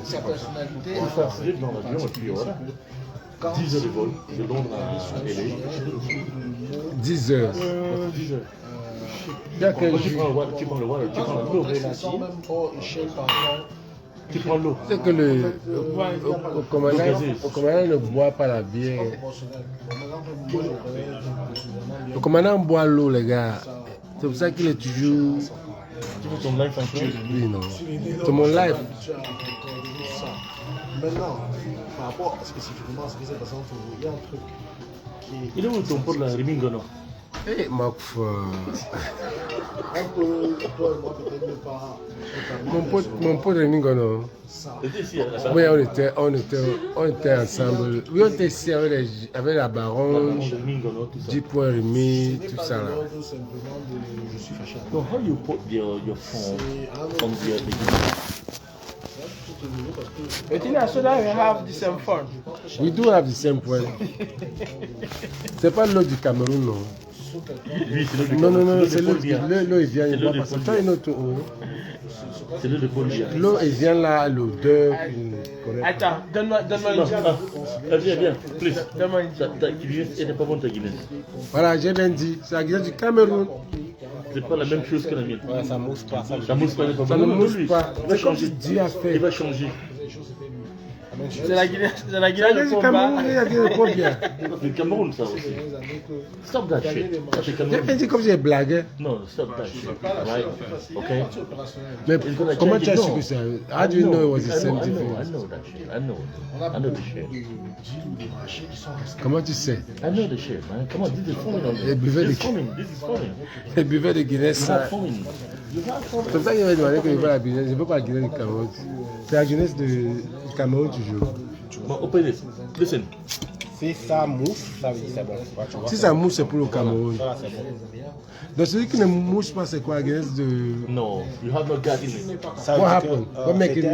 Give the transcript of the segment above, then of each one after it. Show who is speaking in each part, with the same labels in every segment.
Speaker 1: Sa personnalité.
Speaker 2: On s'est assis dans l'avion et puis voilà. 10 heures de vol de Londres à LA.
Speaker 3: 10 heures.
Speaker 2: 10 heures.
Speaker 3: Bien que
Speaker 2: Tu prends le water, tu prends l'eau.
Speaker 1: Sans même trop échelle par rapport.
Speaker 2: Tu prends l'eau.
Speaker 3: c'est que au commandant ne boit pas la bière. Le commandant boit l'eau, les gars. C'est pour ça qu'il est toujours.
Speaker 2: Tu veux ton life insurance?
Speaker 3: Oui, non. C'est mon life.
Speaker 1: Maintenant, par rapport à spécifiquement ce qui s'est passé entre vous, il y a un truc qui est
Speaker 2: Il est où ton pote là, Rimingono?
Speaker 3: Eh, ma foi.
Speaker 1: un peu, toi et moi, peut-être ne pas.
Speaker 3: Mon pote Remingono.
Speaker 1: Ça.
Speaker 2: Ici, à la
Speaker 3: Oui, on était ensemble. Oui, on était ici avec la baronne,
Speaker 2: Rimingono, tout ça.
Speaker 3: 10 points remis,
Speaker 1: Ce n'est
Speaker 3: tout
Speaker 1: pas
Speaker 3: ça
Speaker 1: de
Speaker 3: là.
Speaker 1: l'ordre simplement de je suis fâché.
Speaker 2: So how you put your phone on the
Speaker 4: But in Sudan, we have the same phone.
Speaker 3: We do have the same point. C'est pas l'eau du Cameroun, non.
Speaker 2: Lui, c'est l'eau de
Speaker 3: Non, non, non,
Speaker 2: l'eau
Speaker 3: c'est
Speaker 2: de
Speaker 3: l'eau
Speaker 2: Paul Biya.
Speaker 3: il vient,
Speaker 2: C'est
Speaker 3: il
Speaker 2: l'eau
Speaker 3: boit
Speaker 2: de
Speaker 3: parce que
Speaker 2: Paul
Speaker 3: toi,
Speaker 2: Biya.
Speaker 3: une autre eau.
Speaker 2: C'est l'eau de Paul Biya.
Speaker 3: L'eau, il vient là, l'odeur.
Speaker 4: Attends, donne-moi une
Speaker 2: Non,
Speaker 4: Guinness.
Speaker 2: viens, please.
Speaker 4: Donne-moi une Guinness.
Speaker 2: Ta Guinness, elle n'est pas bonne ta Guinness.
Speaker 3: Voilà, j'ai bien dit, c'est la Guinée du Cameroun.
Speaker 2: C'est pas la même chose que la mienne.
Speaker 5: Ouais, ça mousse pas.
Speaker 2: Ça mousse pas, elle est pas
Speaker 3: Ça
Speaker 2: bonne.
Speaker 3: ne
Speaker 2: Non,
Speaker 3: mousse
Speaker 2: lui,
Speaker 3: pas.
Speaker 2: Il va
Speaker 3: C'est comme
Speaker 2: changer.
Speaker 3: si Dieu a fait.
Speaker 2: Il va changer.
Speaker 4: C'est la Guinness
Speaker 3: C'est la
Speaker 4: de
Speaker 3: Guinée du Cameroun,
Speaker 4: Pomba.
Speaker 3: il y a Guinée de Pomba.
Speaker 2: C'est le Cameroun, ça aussi. Stop that shit. Ça, c'est
Speaker 3: J'ai
Speaker 2: Cameroun.
Speaker 3: bien dit comme j'ai blagué.
Speaker 2: Non, stop that shit. Right? Okay?
Speaker 3: Mais
Speaker 2: It's gonna
Speaker 3: comment
Speaker 2: change
Speaker 3: tu as
Speaker 2: it.
Speaker 3: su
Speaker 2: No.
Speaker 3: que ça? How do you know it was the same
Speaker 2: I
Speaker 3: difference?
Speaker 2: know that shit. I know the shit.
Speaker 3: Comment tu sais?
Speaker 2: I know the shit, man. Come on, this is forming on
Speaker 3: Et buvez
Speaker 2: This is
Speaker 3: des-
Speaker 2: forming. This is forming.
Speaker 3: Les buveurs de Guinée,
Speaker 2: You
Speaker 3: ça.
Speaker 2: have forming. You have forming.
Speaker 3: C'est pour ça qu'il m'a demandé que je veux la Guinée. Je ne veux pas la Guinée du Cameroun. C'est la Guinée du Cameroun toujours.
Speaker 2: Bon, open it. Listen.
Speaker 5: Si ça mousse, ça veut dire c'est bon. Tu vois,
Speaker 3: Si ça mousse, c'est pour le Cameroun.
Speaker 5: ça, c'est bon.
Speaker 3: Donc celui qui ne mousse pas, c'est quoi la Guinée de.
Speaker 2: No, you have no gut in it.
Speaker 5: Ça
Speaker 3: What
Speaker 5: veut dire
Speaker 3: happened?
Speaker 5: que,
Speaker 3: What make it?
Speaker 5: c'était-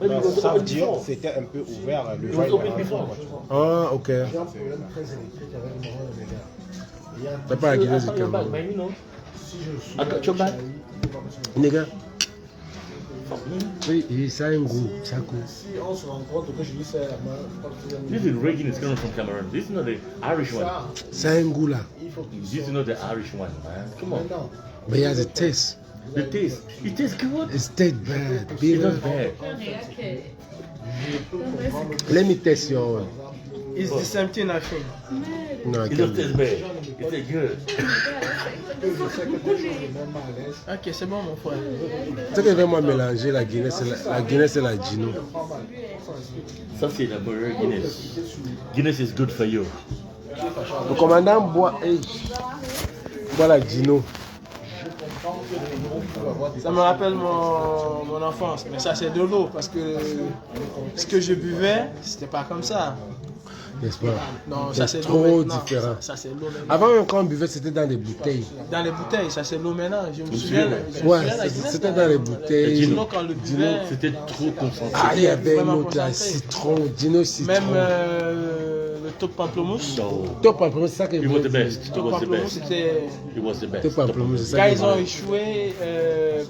Speaker 2: Maybe it was
Speaker 5: ça veut
Speaker 2: open
Speaker 5: dire
Speaker 2: before.
Speaker 5: que c'était un peu ouvert. Le
Speaker 2: It
Speaker 5: vin
Speaker 2: was
Speaker 5: est
Speaker 2: open
Speaker 5: vraiment
Speaker 2: before.
Speaker 5: fort, tu vois.
Speaker 3: Ah, ok.
Speaker 1: Il y a un problème très électrique avec le Maroc et les gars. Il y a un
Speaker 3: C'est pas la Guinée
Speaker 2: I
Speaker 3: du
Speaker 2: got your back,
Speaker 3: Cameroun.
Speaker 2: man, you know.
Speaker 1: si je suis.
Speaker 2: I got your back.
Speaker 3: Nigga. Oui, ça a un goût. Ça goût.
Speaker 1: Si on se rencontre, que je lui fais la main, pas que
Speaker 2: This is Reagan is coming from Cameroon. This is not the Irish one.
Speaker 1: ça,
Speaker 3: Ça a un goût là.
Speaker 1: il faut qu'il
Speaker 2: This is not the Irish one, man. Come on.
Speaker 1: Maintenant,
Speaker 3: But it has a taste.
Speaker 2: The taste. It tastes good.
Speaker 3: It's taste bad.
Speaker 2: It's
Speaker 3: Bitter.
Speaker 2: not bad.
Speaker 3: Let me taste your own.
Speaker 4: It's the same thing, I think.
Speaker 3: No, I
Speaker 2: It don't
Speaker 3: can't.
Speaker 2: taste bad. It tastes good.
Speaker 1: je sais que tu es même à l'aise.
Speaker 4: Ok, c'est bon, mon frère.
Speaker 3: Ce que vraiment mélanger la Guinée, c'est la Guinée, c'est la Gino.
Speaker 2: Ça, c'est la meilleure Guinness. Guinness is good for you.
Speaker 3: Le commandant boit, boit la Gino.
Speaker 4: Ça me rappelle mon enfance, mais ça c'est de l'eau parce que ce que je buvais, c'était pas comme ça.
Speaker 3: N'est-ce pas?
Speaker 4: Non, ça
Speaker 3: C'est
Speaker 4: c'est l'eau
Speaker 3: trop
Speaker 4: maintenant.
Speaker 3: différent.
Speaker 4: Ça c'est l'eau maintenant.
Speaker 3: Avant, même quand on buvait, c'était dans des bouteilles.
Speaker 4: Dans les bouteilles, ça c'est l'eau maintenant. Je me
Speaker 2: Vous
Speaker 4: souviens.
Speaker 2: souvenez,
Speaker 4: je me
Speaker 3: Ouais,
Speaker 4: souviens de la Guinness,
Speaker 3: c'était
Speaker 4: là.
Speaker 3: dans les bouteilles.
Speaker 4: Sinon, quand le buvait,
Speaker 2: C'était trop concentré.
Speaker 3: Ah, il y avait une
Speaker 4: Vraiment
Speaker 3: autre là,
Speaker 4: concentré.
Speaker 3: citron, Gino citron.
Speaker 4: même le top pamplemousse.
Speaker 2: So,
Speaker 3: Top en premier, c'est ça que
Speaker 2: it
Speaker 3: je
Speaker 2: was the
Speaker 3: voulais
Speaker 2: best.
Speaker 3: dire.
Speaker 2: It
Speaker 4: Top
Speaker 2: was the
Speaker 4: pamplemousse,
Speaker 2: best.
Speaker 4: c'était.
Speaker 2: It was the best.
Speaker 3: Top pamplemousse, c'est ça
Speaker 4: Quand
Speaker 3: que
Speaker 4: ils
Speaker 3: je
Speaker 4: ont
Speaker 3: voulais.
Speaker 4: échoué,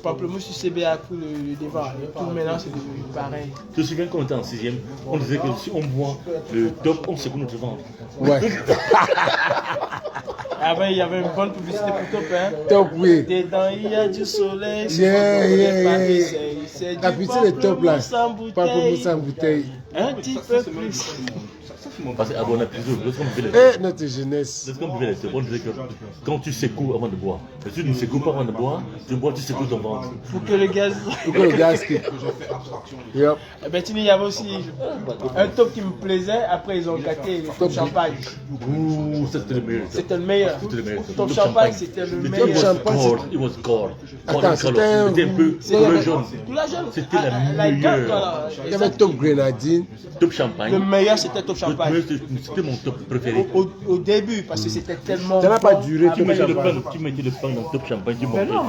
Speaker 4: pamplemousse UCB a pris le devant. Et tout maintenant c'est devenu pareil.
Speaker 2: Tu te souviens quand on était en 6e, on disait que si on boit le top, on secoue notre ventre.
Speaker 3: Ouais.
Speaker 4: Avant, il y avait une bonne publicité pour top, hein.
Speaker 3: Top, oui.
Speaker 4: Dedans, il y a du soleil.
Speaker 3: Yeah, yeah,
Speaker 4: Paris,
Speaker 3: yeah.
Speaker 4: c'est
Speaker 3: La
Speaker 4: du
Speaker 3: petite est top là.
Speaker 4: pamplemousse en
Speaker 3: Pamplemousse
Speaker 4: bouteille.
Speaker 3: en bouteille.
Speaker 4: Un petit peu plus.
Speaker 2: Parce qu'à bon appétit, lorsqu'on buvait les
Speaker 3: Et notre jeunesse.
Speaker 2: lorsqu'on buvait les top, on disait que quand tu secoues avant de boire, mais si tu ne secoues pas avant de boire, tu bois, tu secoues ton ventre.
Speaker 4: Pour que le gaz.
Speaker 3: Pour que le gaz quitte. Yep.
Speaker 4: Eh ben, il y avait aussi un top qui me plaisait. Après, ils ont gâté le top champagne.
Speaker 2: Ouh, ça c'était le meilleur.
Speaker 4: C'était le meilleur.
Speaker 2: C'était le meilleur.
Speaker 4: Top champagne, c'était le
Speaker 2: It
Speaker 4: meilleur.
Speaker 2: was
Speaker 3: champagne,
Speaker 2: gold. It was gold. Gold
Speaker 3: Attends,
Speaker 2: in
Speaker 3: c'était
Speaker 2: color. C'était un peu
Speaker 4: C'est-
Speaker 2: couleur jaune.
Speaker 4: Couleur jaune.
Speaker 2: C'était la
Speaker 4: La gamme,
Speaker 2: meilleure.
Speaker 4: voilà.
Speaker 3: Il y avait Top Grenadine.
Speaker 2: Top
Speaker 4: Le
Speaker 2: champagne.
Speaker 4: meilleur, c'était top
Speaker 2: Le
Speaker 4: champagne.
Speaker 2: meilleur, c'était mon top préféré.
Speaker 4: Au début, parce que c'était tellement.
Speaker 3: Ça n'a pas
Speaker 4: bon.
Speaker 3: duré,
Speaker 4: Ah,
Speaker 2: Tu
Speaker 4: mais-
Speaker 2: mettais le pain, tu mettais le pain dans le top champagne, tu
Speaker 4: Mais
Speaker 2: mangeais.
Speaker 4: non, on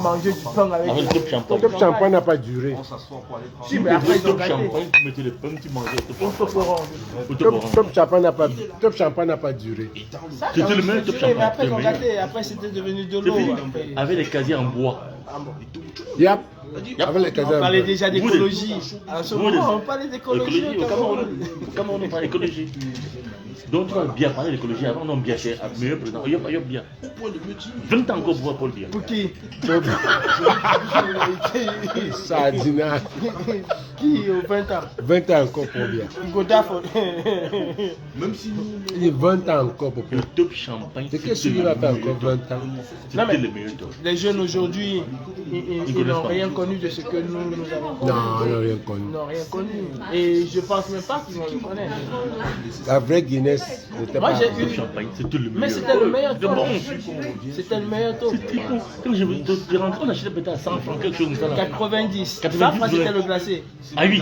Speaker 4: mangeait du pain avec
Speaker 2: Avec le top champagne.
Speaker 3: Top champagne n'a pas duré.
Speaker 4: Si, mais après, ils ont
Speaker 2: top
Speaker 4: gâté.
Speaker 2: champagne, tu mettais le pain, tu mangeais le top
Speaker 4: Au top
Speaker 2: champagne.
Speaker 4: orange.
Speaker 2: Au top orange.
Speaker 3: Top champagne n'a pas duré.
Speaker 4: Ça,
Speaker 2: C'était
Speaker 4: quand
Speaker 2: le
Speaker 4: même
Speaker 2: meilleur top
Speaker 4: duré, mais
Speaker 2: champagne,
Speaker 4: après, ils ont
Speaker 2: le meilleur.
Speaker 4: gâté. Après, c'était devenu de
Speaker 2: C'est
Speaker 4: l'eau.
Speaker 2: fini.
Speaker 4: après.
Speaker 2: Avec les casiers en bois.
Speaker 4: Ah bon.
Speaker 3: Yep. Avec les
Speaker 4: On
Speaker 3: casins.
Speaker 4: parlait déjà
Speaker 2: Vous,
Speaker 4: d'écologie. À ce
Speaker 2: vous,
Speaker 4: moment, on parlait d'écologie.
Speaker 2: Écologie, au Cameroun, on parle d'écologie. Donc tu vas bien parler d'écologie avant, non, bien, c'est meilleur président. Il y a bien. 20 ans encore pour voir Paul Biya.
Speaker 4: Pour qui?
Speaker 3: Sardina.
Speaker 4: Qui au 20 ans?
Speaker 3: 20 ans encore pour bien.
Speaker 4: Godard.
Speaker 3: Il est 20 ans encore pour
Speaker 2: Le
Speaker 3: bien.
Speaker 2: top champagne,
Speaker 3: C'est qu'est-ce qu'il va faire encore 20 ans?
Speaker 4: Non, mais
Speaker 2: c'était le meilleur top.
Speaker 4: les jeunes aujourd'hui, ils
Speaker 2: connaissent
Speaker 4: n'ont
Speaker 2: pas.
Speaker 4: rien connu de ce que nous avons connu.
Speaker 3: Non, on n'a rien connu.
Speaker 4: Ils n'ont rien connu. Et je pense même pas qu'ils vont le connaître.
Speaker 3: La vraie Guinness n'était
Speaker 4: Moi,
Speaker 3: pas.
Speaker 4: j'ai
Speaker 2: Le
Speaker 4: eu.
Speaker 2: champagne, c'était le meilleur.
Speaker 4: Mais c'était le meilleur
Speaker 2: C'était
Speaker 4: top.
Speaker 2: bon.
Speaker 4: C'était le meilleur top.
Speaker 2: C'était bon. Quand je rentre, on achetait peut-être à 100 francs, quelque chose comme ça. Là.
Speaker 4: 90. 100
Speaker 2: 90,
Speaker 4: francs, c'était
Speaker 2: ouais.
Speaker 4: le glacé.
Speaker 2: Ah oui.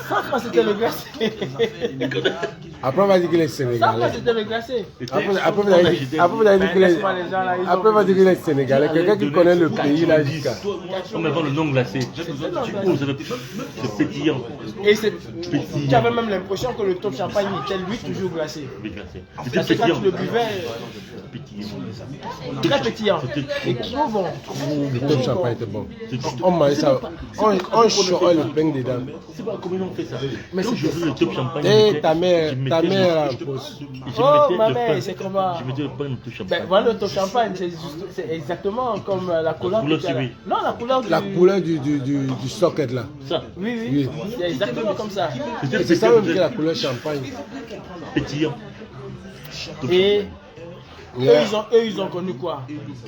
Speaker 4: 100 francs, c'était le glacé.
Speaker 3: Après, on va dire qu'il est
Speaker 4: 100 francs,
Speaker 3: sénégalais.
Speaker 4: c'était le glacé.
Speaker 3: Après, vous allez dire qu'il est.
Speaker 4: Laisse-moi les gens là. ils ont
Speaker 3: Après, on va dire qu'il est sénégalais. Quelqu'un qui connaît le pays là jusqu'à.
Speaker 2: On met pas le nom glacé. Oh, c'est pétillant.
Speaker 4: Et tu avais même l'impression que le top champagne était lui toujours glacé.
Speaker 2: Oui, glacé.
Speaker 4: Parce
Speaker 2: C'était
Speaker 4: que quand
Speaker 2: pétillant.
Speaker 4: tu le buvais,
Speaker 2: Pétillant.
Speaker 4: très pétillant. Et trop bon.
Speaker 3: Le top champagne était bon. On mange ça. On chorait le pain dedans.
Speaker 2: C'est pas comment on fait ça.
Speaker 4: Mais
Speaker 2: Quand
Speaker 4: c'est
Speaker 2: je veux le top champagne.
Speaker 3: Et ta mère
Speaker 2: je
Speaker 3: a
Speaker 2: mettais
Speaker 3: un
Speaker 2: le-
Speaker 3: poste.
Speaker 2: je
Speaker 4: Oh,
Speaker 2: mettais
Speaker 4: ma
Speaker 2: le
Speaker 4: mère,
Speaker 2: pain.
Speaker 4: c'est comment?
Speaker 2: Je mettais le pain dans le top champagne.
Speaker 4: Ben voilà le top champagne, c'est exactement comme la couleur.
Speaker 2: couleur,
Speaker 4: que tu as là.
Speaker 2: oui.
Speaker 4: Non, la couleur du.
Speaker 3: La couleur du socket là.
Speaker 2: Ça,
Speaker 4: Oui, oui,
Speaker 3: Oui.
Speaker 4: c'est exactement comme ça.
Speaker 3: Et c'est ça même qui est la couleur champagne.
Speaker 2: pétillant.
Speaker 4: Et
Speaker 3: Yeah.
Speaker 4: eux, ils ont connu quoi?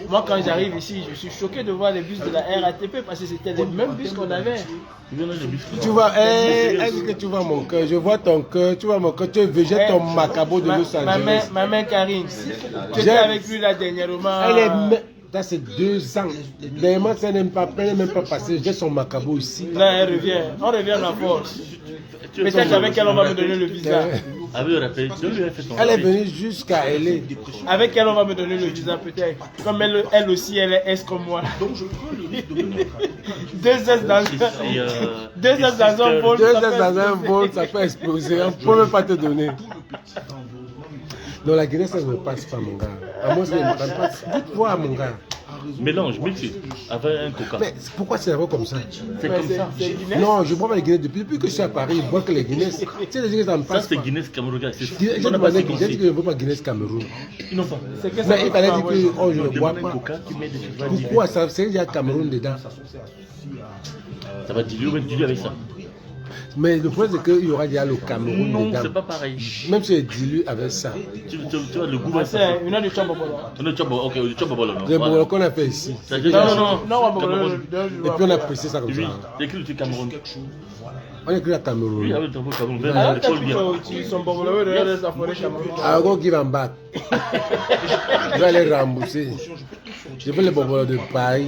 Speaker 4: Moi, quand j'arrive ici, je suis choqué de voir les bus de la RATP parce que c'était les mêmes bus qu'on avait.
Speaker 2: Tu viens dans les biscuits.
Speaker 3: Tu vois, est-ce que tu vois mon cœur? Je vois ton cœur, tu vois mon cœur, tu végètes ton macabo de Los Angeles.
Speaker 4: Ma mère Karine, tu étais
Speaker 3: J'aime.
Speaker 4: avec lui là dernièrement.
Speaker 3: Elle est. Ça c'est 2 ans. Dernièrement, ça n'est même pas passé. J'ai son macabo ici.
Speaker 4: Là, elle revient. On revient en force. Peut-être avec elle, on va me donner le visa.
Speaker 2: Avec le rappel, je lui ai fait son
Speaker 3: Elle est
Speaker 2: rappel.
Speaker 3: venue jusqu'à LA.
Speaker 4: Avec elle, on va me donner le visa peut-être. Comme elle aussi, elle est S comme moi. Donc je prends le risque de me mettre. 2 S dans un vol.
Speaker 3: 2 heures dans un vol, ça peut exploser. On ne peut même pas te donner. Non, la Guinée, ça ne me passe pas, mon gars. À moi, ça ne me passe. Dites-moi, mon gars.
Speaker 2: Mélange, mixe avec un coca.
Speaker 3: Mais pourquoi c'est vrai comme ça?
Speaker 2: C'est comme ça.
Speaker 4: C'est Guinness.
Speaker 3: Non, je ne bois pas les Guinéens. Depuis que je suis à Paris, je bois que les Guinness. Tu sais, les Guinness, ça ne me
Speaker 2: Ça,
Speaker 3: passe
Speaker 2: c'est
Speaker 3: pas.
Speaker 2: Guinness Cameroun. C'est
Speaker 3: J'ai
Speaker 2: on n'a pas
Speaker 3: demandé
Speaker 2: de
Speaker 3: j'ai dit que je ne bois pas Guinness Cameroun.
Speaker 2: Ils n'ont pas.
Speaker 4: C'est que ça
Speaker 3: Mais il fallait dire
Speaker 4: ouais.
Speaker 3: que oh, je
Speaker 2: On
Speaker 3: ne bois
Speaker 2: demande un
Speaker 3: pas.
Speaker 2: coca, tu mets des choses.
Speaker 3: Pourquoi ça? C'est qu'il y a Cameroun dedans.
Speaker 2: Ça va diluer, on va diluer avec ça.
Speaker 3: Mais le problème, c'est qu'il y aura déjà le Cameroun
Speaker 2: Non,
Speaker 3: dedans.
Speaker 2: c'est pas pareil.
Speaker 3: Même si c'est dilué avec ça.
Speaker 2: Tu vois le goût.
Speaker 4: Ah, c'est une heure de chambon.
Speaker 2: On est chabo, ok, le chabo, non.
Speaker 3: C'est
Speaker 2: Voilà.
Speaker 3: ce qu'on a fait ici.
Speaker 2: Ça,
Speaker 3: Et
Speaker 2: non.
Speaker 4: Non,
Speaker 2: Cameroun.
Speaker 3: puis on a pressé ça comme
Speaker 2: Oui,
Speaker 3: ça.
Speaker 2: l'écrit du Cameroun.
Speaker 3: On a écrit à
Speaker 2: Oui,
Speaker 3: Cameroun.
Speaker 2: avec le tableau Cameroun.
Speaker 4: Alors,
Speaker 2: Vers Paul Biya.
Speaker 4: tu son bon de la forêt Cameroun.
Speaker 3: I go give them back. Je vais les rembourser. Je veux les bonbons de Paris.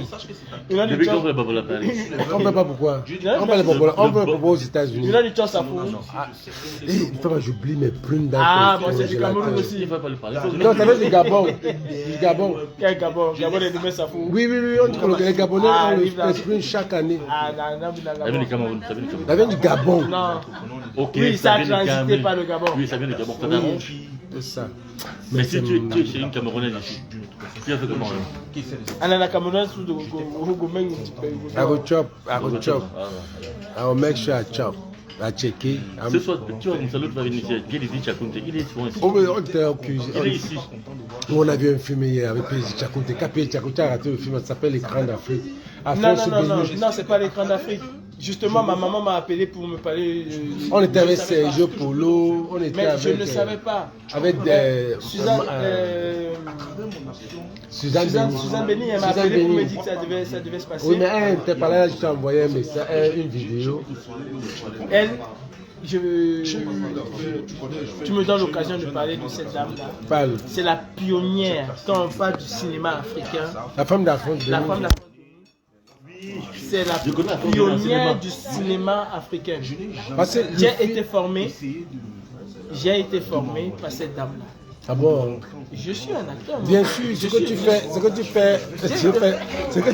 Speaker 4: Une heure de
Speaker 2: Depuis qu'on
Speaker 4: chambon.
Speaker 2: fait Babola Paris.
Speaker 3: On ne fait pas pourquoi. On fait les bonbons. On fait les bonbons aux États-Unis.
Speaker 4: Une heure de chambon, ça fout.
Speaker 3: J'oublie mes prunes dans
Speaker 4: Ah,
Speaker 3: ton
Speaker 4: moi, c'est du
Speaker 3: congélateur.
Speaker 4: Cameroun aussi.
Speaker 2: Il ne va pas le parler.
Speaker 3: Non, ça vient du Gabon. Du Gabon.
Speaker 4: Quel Gabon? Gabon est demain, ça fout.
Speaker 3: Oui, on dit que les Gabonais
Speaker 4: Ah,
Speaker 3: ont le
Speaker 4: vive la-
Speaker 3: prune chaque année.
Speaker 4: Ah, non,
Speaker 2: Ça vient du Cameroun. Ça vient du Cameroun.
Speaker 3: Ça vient du Gabon.
Speaker 4: non.
Speaker 2: Ok,
Speaker 4: Oui, ça a
Speaker 2: vient du
Speaker 4: transité
Speaker 2: Cameroun.
Speaker 4: par le Gabon.
Speaker 2: Oui, ça vient du Gabon. Ça t'arrange.
Speaker 3: C'est ça.
Speaker 2: Mais si tu es chez une Camerounaise ici, tu as fait comment hein?
Speaker 4: On a la Cameroun sous le Goumeng.
Speaker 3: I go chop. I go chop.
Speaker 2: Ah,
Speaker 3: I will make sure I chop. I check it.
Speaker 2: Ce soir, tu vois, Moussa, l'autre va venir ici. Guédi Chakounte, il est souvent ici.
Speaker 3: On était en cuisine.
Speaker 2: Il est ici.
Speaker 3: On a vu un film hier avec Pézi Tchakounte. Quand Pézi Tchakounte a raté le film, ça s'appelle L'écran d'Afrique.
Speaker 4: Non, c'est pas l'écran d'Afrique. Justement, ma maman m'a appelé pour me parler.
Speaker 3: On était avec
Speaker 4: je savais pas.
Speaker 3: Sergio Polo. On était
Speaker 4: Mais
Speaker 3: avec.
Speaker 4: je ne savais pas.
Speaker 3: Avec des.
Speaker 4: Suzanne Béni, elle m'a
Speaker 3: Suzanne
Speaker 4: appelé pour me
Speaker 3: Béni.
Speaker 4: dire que ça devait se passer.
Speaker 3: Oui, mais elle n'était pas là, je t'ai envoyé un message, une vidéo.
Speaker 4: Elle, tu me donnes l'occasion de parler de cette dame-là.
Speaker 3: Parle.
Speaker 4: C'est la pionnière quand on parle du cinéma africain.
Speaker 3: La femme d'Afrique.
Speaker 4: La femme d'Afrique. C'est la
Speaker 2: Je connais la femme de la cinéma.
Speaker 4: pionnière du cinéma africain.
Speaker 3: Parce que
Speaker 4: J'ai été formé par cette dame-là.
Speaker 3: Ah bon?
Speaker 4: Je suis un acteur. moi.
Speaker 3: Bien sûr, ce que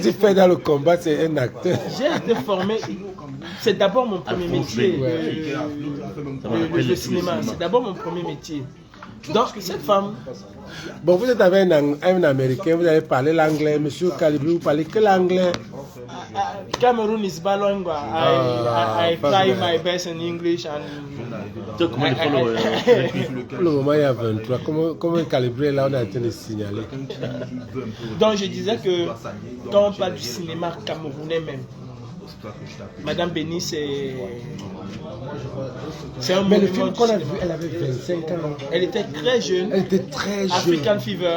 Speaker 3: tu fais dans le combat, c'est un acteur.
Speaker 4: J'ai été formé. C'est d'abord mon premier métier,
Speaker 2: Ouais.
Speaker 4: le cinéma. C'est d'abord mon premier métier. Donc, cette femme,
Speaker 3: Bon, vous êtes avec un Américain, vous avez parlé l'anglais. Monsieur Calibre, vous parlez que l'anglais.
Speaker 4: Cameroon is Balongwa. I try my best in English and
Speaker 2: Donc, comment il follow
Speaker 3: Pour le moment, il y a 23. Comment un Calibre là, on a été de signaler.
Speaker 4: donc je disais que quand on parle du cinéma camerounais même, Madame Béni, c'est un
Speaker 3: Mais le
Speaker 4: monument
Speaker 3: film
Speaker 4: du
Speaker 3: qu'on a vu,
Speaker 4: cinéma.
Speaker 3: elle avait 25 ans.
Speaker 4: Elle était très jeune.
Speaker 3: Elle était très jeune.
Speaker 4: African Fever.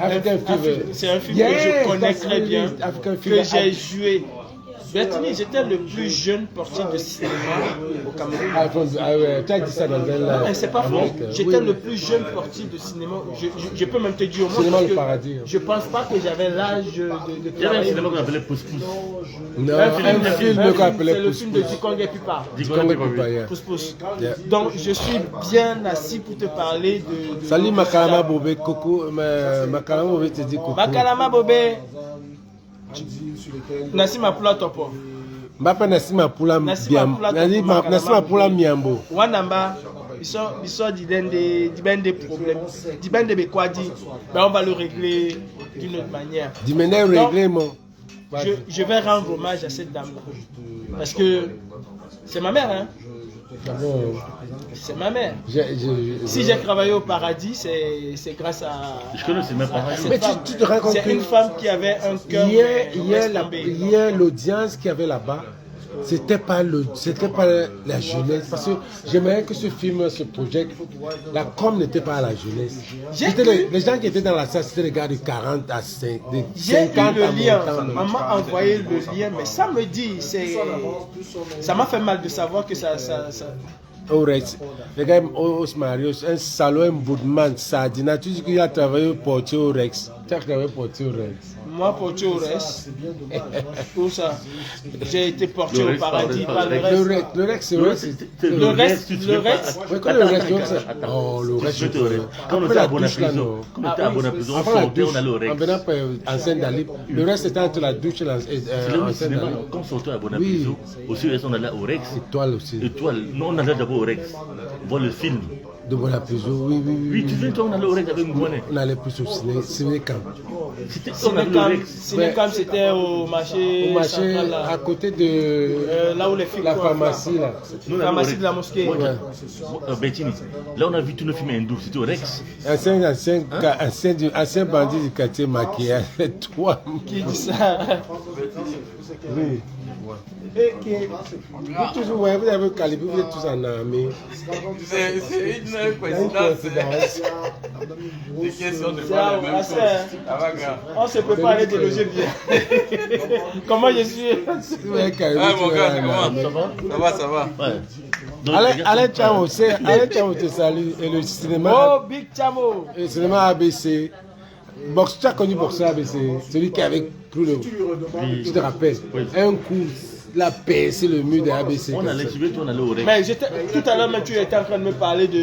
Speaker 3: African Fever.
Speaker 4: C'est un film
Speaker 3: Yes,
Speaker 4: que je connais
Speaker 3: that's
Speaker 4: très bien,
Speaker 3: really African
Speaker 4: que
Speaker 3: Fever.
Speaker 4: j'ai joué. Bertini, j'étais le plus jeune portier de cinéma au Cameroun.
Speaker 3: Tu as dit ça dans un live.
Speaker 4: Non, c'est pas faux. J'étais le plus jeune portier de cinéma. Je peux même te dire au moins
Speaker 3: Cinéma
Speaker 4: parce
Speaker 3: Le
Speaker 4: que
Speaker 3: Paradis.
Speaker 4: je pense pas que j'avais l'âge de
Speaker 2: Il y avait un
Speaker 4: travailler.
Speaker 2: cinéma qu'on appelait Pousse-Pousse.
Speaker 3: Non, un film qu'on
Speaker 4: C'est
Speaker 3: appelait
Speaker 4: le film de
Speaker 3: Pousse-Pousse.
Speaker 4: Dikong et Pupa.
Speaker 3: Pousse-Pousse.
Speaker 4: Pousse-pousse.
Speaker 3: Yeah.
Speaker 4: Donc je suis bien assis pour te parler de
Speaker 3: Salut Makalama Bobé, Coco. Makalama Bobé te dit Coco.
Speaker 4: Makalama Bobé. Nassima Pula Topo.
Speaker 3: Mbapa Nassima Pula Miambo. Nassima Pula Miambo.
Speaker 4: Wanamba, ils sont des problèmes. Des Bekwadi. Ben on va le régler d'une autre manière.
Speaker 3: Dimene réglé mon.
Speaker 4: Je vais rendre hommage à cette dame-là. Parce que c'est ma mère, hein. C'est ma mère. Si j'ai travaillé au paradis, c'est grâce à.
Speaker 2: Je connais, c'est même pas
Speaker 4: à cette
Speaker 3: Mais
Speaker 4: femme.
Speaker 3: tu te rends compte
Speaker 4: C'est une femme qui avait un cœur.
Speaker 3: Hier, l'audience qu'il y avait là-bas, c'était pas la jeunesse. Parce que j'aimerais que ce film se projette. La com n'était pas à la jeunesse. Les gens qui étaient dans la salle, c'était les gars de 40 à 5, de
Speaker 4: J'ai eu
Speaker 3: 50
Speaker 4: le
Speaker 3: à
Speaker 4: lien.
Speaker 3: montant.
Speaker 4: On m'a envoyé le lien, mais ça me dit, ça m'a fait mal de savoir que ça.
Speaker 3: Au Rex, les gars au Marius, un salaud, un boudman, Sadina, tu dis qu'il a travaillé au portier au Rex. Tu as travaillé au portier au Rex.
Speaker 4: Moi, portier au reste, tout ça. J'ai été porté au paradis par le reste.
Speaker 3: Le Rex, c'est vrai.
Speaker 4: Le reste, le reste.
Speaker 3: Oui, quand le Rex, oh, le Rex,
Speaker 2: quand on était à Bonaprise, on sortait, on allait au Rex.
Speaker 3: En venant en Saint-Dalip, le reste était entre la douche et
Speaker 2: C'est là où le cinéma, quand on sortait à Bonaprise, aussi on allait au Rex.
Speaker 3: Étoile aussi.
Speaker 2: Étoile, non, on allait d'abord au Rex, voir le film.
Speaker 3: De Bonaprise, oui.
Speaker 2: Oui, tu viens, toi, on allait au Rex avec Mouane.
Speaker 3: On allait plus au ciné-camp.
Speaker 4: Cinécam, c'était au marché.
Speaker 3: Au marché,
Speaker 4: central, là.
Speaker 3: à côté de
Speaker 4: là où les filles
Speaker 3: la pharmacie, là.
Speaker 2: Nous,
Speaker 4: La pharmacie de la mosquée.
Speaker 2: Bettini, là on a vu tous nos films hindous, c'était au Rex.
Speaker 3: Ancien bandit du quartier maquillé, toi.
Speaker 4: Qui dit ça?
Speaker 3: Oui. Vous toujours, ouais, vous avez calibré, vous êtes tous en armée.
Speaker 6: C'est une coïncidence. Des questions de
Speaker 4: Ça,
Speaker 6: pas les mêmes
Speaker 4: on
Speaker 6: choses.
Speaker 4: sait.
Speaker 6: Ça va, gars.
Speaker 4: On se prépare à déloger bien. Comment je suis?
Speaker 3: Vous avez calibré,
Speaker 6: Ah, mon
Speaker 3: tu
Speaker 6: gars,
Speaker 3: es en
Speaker 6: comment?
Speaker 3: armée.
Speaker 2: Ça va?
Speaker 6: Ouais.
Speaker 2: Ouais. Donc,
Speaker 3: Alain Chamo te salue. Et le cinéma,
Speaker 4: Oh, Big Chamo.
Speaker 3: le cinéma ABC. Tu as connu Boxer ABC, celui qui avait pris le. Tu te rappelles? Un coup, la percé le mur de ABC.
Speaker 2: on allait, tu veux, on allait au Rex.
Speaker 4: Mais tout à l'heure, tu étais en train de me parler de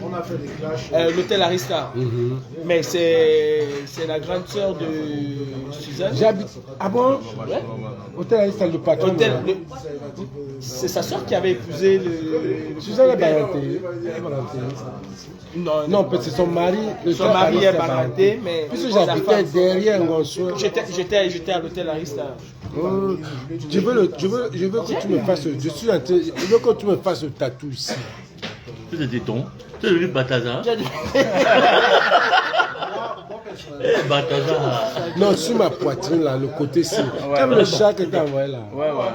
Speaker 1: On a fait des clashs.
Speaker 4: l'hôtel Arista. Mais c'est la grande sœur de Suzanne.
Speaker 3: J'habite. Ah bon?
Speaker 4: Ouais.
Speaker 3: Hôtel Arista, le patron.
Speaker 4: C'est sa sœur qui avait épousé le.
Speaker 3: Suzanne est baranté. Non, peut-être c'est son mari.
Speaker 4: Son mari est baranté, mais.
Speaker 3: Puisque
Speaker 4: sa
Speaker 3: j'habitais
Speaker 4: femme-
Speaker 3: derrière Ngonso.
Speaker 4: J'étais à l'hôtel Arista.
Speaker 3: Je veux que tu me fasses. Je veux que tu me fasses le tatou ici.
Speaker 2: C'est des tétons. C'est le Bataza. Eh, Bataza.
Speaker 3: Non, sur ma poitrine là, le côté ci. Comme le chat que tu as envoyé là.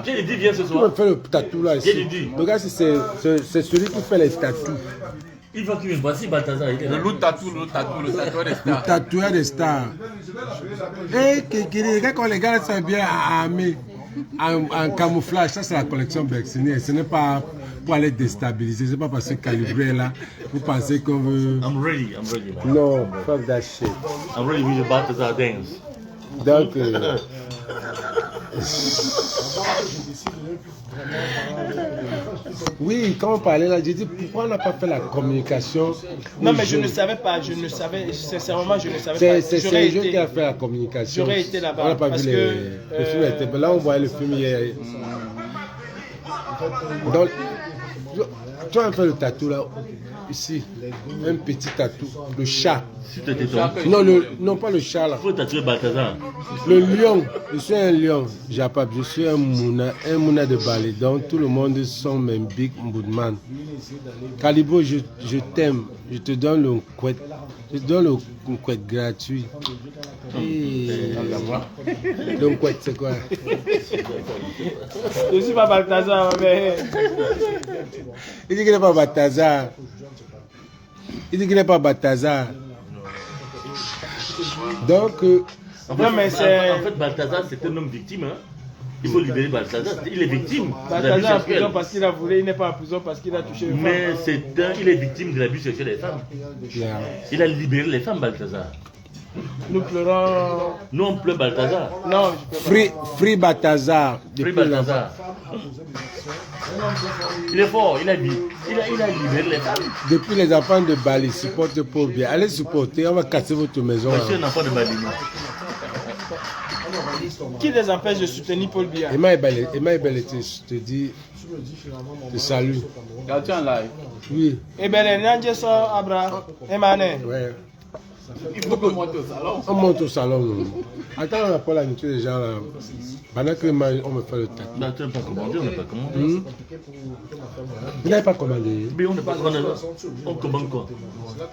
Speaker 2: J'ai dit, viens ce
Speaker 3: Tu me
Speaker 2: soir.
Speaker 3: fais le tatou là ici.
Speaker 2: J'ai dit.
Speaker 3: Regarde si c'est celui qui fait les tatous.
Speaker 2: Il va qu'il vienne. Voici Bataza. Il est là.
Speaker 6: Le tatoueur des stars.
Speaker 3: Tatoueur des stars. Et regarde quand les gars sont bien armés en camouflage, ça c'est la collection Berksini. Ce n'est pas pour aller déstabiliser, c'est pas parce que calibré là, vous pensez qu'on veut.
Speaker 2: I'm ready, man.
Speaker 3: Non, fuck that shit.
Speaker 2: I'm ready with the Bataza dance.
Speaker 3: Donc, oui, quand on parlait là, j'ai dit pourquoi on n'a pas fait la communication.
Speaker 4: Non,
Speaker 3: aux
Speaker 4: mais je
Speaker 3: jeunes.
Speaker 4: ne savais pas. Sincèrement, je ne savais pas.
Speaker 3: C'est eux qui a fait la communication.
Speaker 4: J'aurais été là-bas.
Speaker 3: On n'a pas
Speaker 4: parce
Speaker 3: vu
Speaker 4: que,
Speaker 3: le film. Là, on voyait le film hier. Donc, Tu vas faire le tatou là, ici, un petit tatou, le chat.
Speaker 2: Si tu étais toi,
Speaker 3: Non, non pas le chat là.
Speaker 2: il faut tatouer Balthazar.
Speaker 3: Le lion, je suis un lion, Japap, je suis un mouna de Bali. Donc tout le monde sont mes big Mboudman. Calibo, je t'aime, je te donne le couette, je te donne le couette gratuit. Le couette, c'est quoi?
Speaker 4: Je suis pas Balthazar, mais.
Speaker 3: Il dit qu'il n'est pas Balthazar. Il dit qu'il n'est pas Balthazar. Donc,
Speaker 2: En fait, Balthazar, c'est un homme victime. Hein. Il faut libérer Balthazar. Il est victime.
Speaker 4: Balthazar est en prison parce qu'il a voulu, il n'est pas en prison parce qu'il a touché une femme.
Speaker 2: Mais il est victime de l'abus sexuel des femmes. Il a libéré les femmes, Balthazar.
Speaker 4: Nous pleurons.
Speaker 2: Nous, on pleure Balthazar.
Speaker 4: Non, je peux pas.
Speaker 3: Free Balthazar.
Speaker 2: Free Balthazar. Il est fort, il a libéré les femmes.
Speaker 3: Depuis les enfants de Bali, supportez pour bien. Allez supporter, on va casser votre maison.
Speaker 2: Moi, je suis un enfant de Bali.
Speaker 4: Qui les empêche de soutenir Paul Biya?
Speaker 3: Emma Ebele, je te dis, te salue.
Speaker 6: Regarde en live.
Speaker 3: Oui.
Speaker 4: Eh bien, Nanje so Abra, Emmanuel.
Speaker 3: Ouais.
Speaker 6: Il faut que monte au salon.
Speaker 3: On monte au salon. Nous. Attends, on n'a pas l'habitude des gens là. Pendant que on me fait le tac.
Speaker 2: Bah, tu n'as pas commandé, on n'a pas commandé.
Speaker 3: Vous n'avez pas commandé.
Speaker 2: Mais on n'a pas commandé. On commande quoi?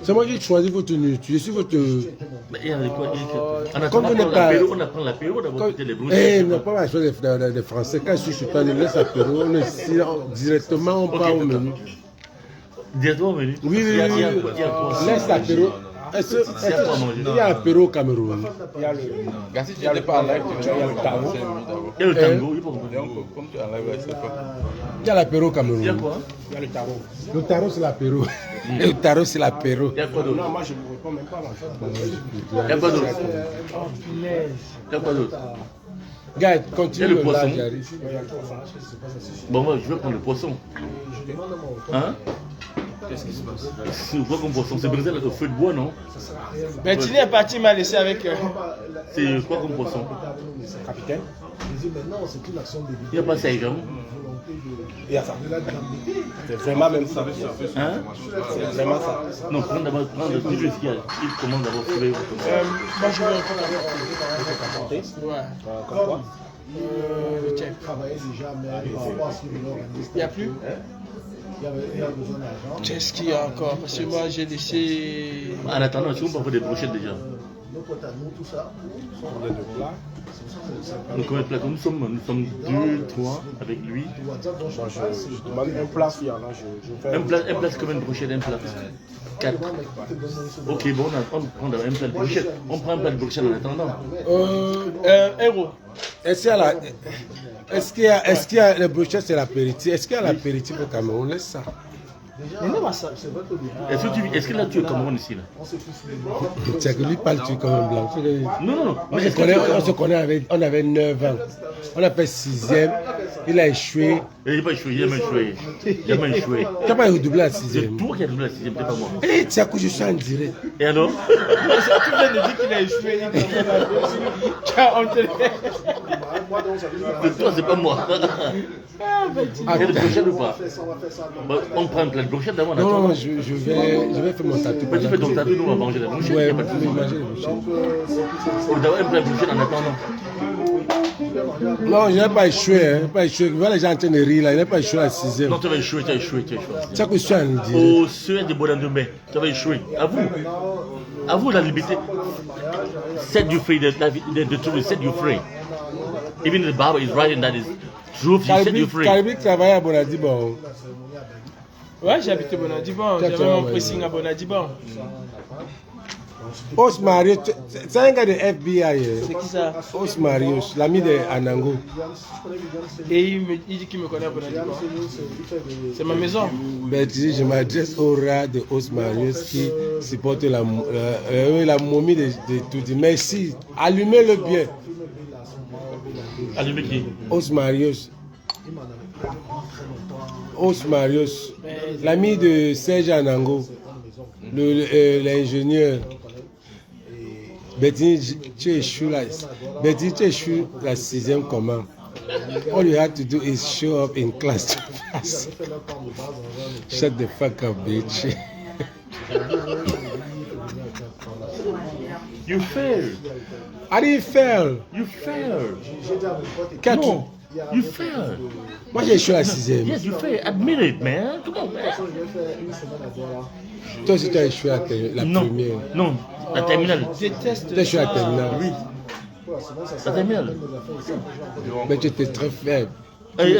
Speaker 3: C'est moi qui choisis votre nourriture. Je suis votre.
Speaker 2: Mais il y a quoi?
Speaker 3: Comme vous n'êtes pas.
Speaker 2: On apprend l'apéro d'abord, peut-être les brouches.
Speaker 3: Eh, non, pas la chose des Français. Quand je suis pas, on laisse apéro. On est directement, on part au menu.
Speaker 2: Directement au menu?
Speaker 3: Oui, oui, oui. Laisse apéro. Il y a l'apéro au Cameroun.
Speaker 6: Regarde, si tu n'es pas en live, tu vas le tango.
Speaker 2: Il y a le tango,
Speaker 6: Donc, comme tu es en live, c'est quoi?
Speaker 3: Il y a l'apéro au Cameroun.
Speaker 2: Il y a quoi?
Speaker 5: Il y a le tarot.
Speaker 3: Le tarot, c'est l'apéro. Le tarot, c'est l'apéro.
Speaker 2: Il y a quoi d'autre?
Speaker 5: Non, moi je ne vous réponds même pas.
Speaker 2: Il y a quoi d'autre? Il y a quoi d'autre?
Speaker 3: Gars, continue
Speaker 2: le
Speaker 3: le
Speaker 2: poisson.
Speaker 3: live, j'arrive.
Speaker 2: Bon, moi, je veux prendre le poisson. Hein?
Speaker 6: Qu'est-ce qui se passe?
Speaker 2: C'est quoi comme poisson? C'est brisé le feu de bois, non?
Speaker 4: Mais Tini est parti, il m'a laissé avec.
Speaker 2: C'est quoi comme poisson?
Speaker 5: Capitaine,
Speaker 2: Il n'y a pas ça, également.
Speaker 5: il y a ça. C'est vraiment même ça.
Speaker 2: Hein?
Speaker 5: C'est vraiment ça.
Speaker 2: Non, prends d'abord, dis ce qu'il y a. Il commande d'abord trouver.
Speaker 4: Moi, je vais répondre. Ouais.
Speaker 5: Comme quoi?
Speaker 4: Le check. Il n'y a plus? Qu'est-ce qu'il y a encore? Parce que moi, j'ai laissé.
Speaker 2: En attendant, est-ce qu'on peut faire des brochettes déjà?
Speaker 5: Combien de plats?
Speaker 2: Donc, combien de plats? Nous sommes 2, 3 avec lui.
Speaker 5: Moi, je demande un plat s'il y en a. Je fais
Speaker 2: Un plat, c'est combien de brochettes? Un plat? 4. Ok, bon, on prend d'abord un plat de brochette. On prend un plat de brochette en attendant.
Speaker 4: Héros.
Speaker 3: Est-ce qu'il y a le brochette, c'est l'apéritif? Est-ce qu'il y a l'apéritif au Cameroun? Laisse ça.
Speaker 4: Mais non, ça.
Speaker 2: Est-ce que là tu es au Cameroun ici là?
Speaker 3: C'est que lui parle tu comme un blanc.
Speaker 2: Non, non.
Speaker 3: On se connaît, on avait 9 ans. On a fait 6e. Il a échoué.
Speaker 2: Il n'a pas échoué, il a même échoué. Il a même échoué.
Speaker 3: Tu n'as pas redoublé à
Speaker 2: C'est
Speaker 3: 6e.
Speaker 2: toi qui as doublé la 6e, c'est pas moi.
Speaker 3: Eh, tiens, que je suis en direct.
Speaker 2: Et alors?
Speaker 4: Tu viens de dire qu'il a échoué. Tu as honte.
Speaker 2: C'est toi, c'est pas moi. Il y a de brochette ou pas? Bon, on prend un plat de brochette d'abord.
Speaker 3: Non, je vais faire mon tatou.
Speaker 2: Mais tu fais ton tatou, nous on va manger la brochette. Il
Speaker 3: Ouais,
Speaker 2: n'y a pas de
Speaker 3: vous
Speaker 2: souci.
Speaker 3: pouvez manger les brochettes.
Speaker 2: On doit un plat de brochette en attendant.
Speaker 3: Non, je n'ai pas échoué. Hein. Pas échoué. Tu vois les gens en train de rire là. Il n'a pas échoué à 6e.
Speaker 2: Non, tu vas échouer, tu as échoué.
Speaker 3: C'est que je suis en direct.
Speaker 2: Au seuil de Bodandemé, tu vas échouer. À vous la liberté. Set you free, the truth set you free. Even the Bible is writing that is truth, you set you free.
Speaker 3: Caribique travaille à Bonadibon.
Speaker 4: Ouais, j'habitais Bonadibon. J'avais mon pressing à Bonadibon.
Speaker 3: Os Marius, c'est un gars de FBI.
Speaker 4: C'est qui ça?
Speaker 3: Os Marius, l'ami de Anango.
Speaker 4: Et il dit qu'il me connaît à Bonadibon. C'est ma maison.
Speaker 3: Ben, tu dis, je m'adresse au rat de Os Marius qui supporte la momie de tout. Merci, allumez-le bien.
Speaker 2: Allumez qui?
Speaker 3: Os Marius. Os Marius, l'ami de Serge Anango, l'ingénieur. Betty, tu échoues la 6e comment? All you have to do is show up in class. Shut the fuck up, bitch.
Speaker 2: You failed.
Speaker 3: I didn't fail.
Speaker 2: You failed.
Speaker 3: Quatre.
Speaker 2: No, you failed.
Speaker 3: Moi, j'ai échoué à 6e.
Speaker 2: Yes, you failed. Admit it, man. Come on, man.
Speaker 3: Toi aussi, tu as échoué à la
Speaker 2: Non,
Speaker 3: première.
Speaker 2: non, la terminale.
Speaker 3: Tu as échoué à la terminale.
Speaker 2: Oui. La terminale.
Speaker 3: Mais tu étais très faible.
Speaker 2: Hey,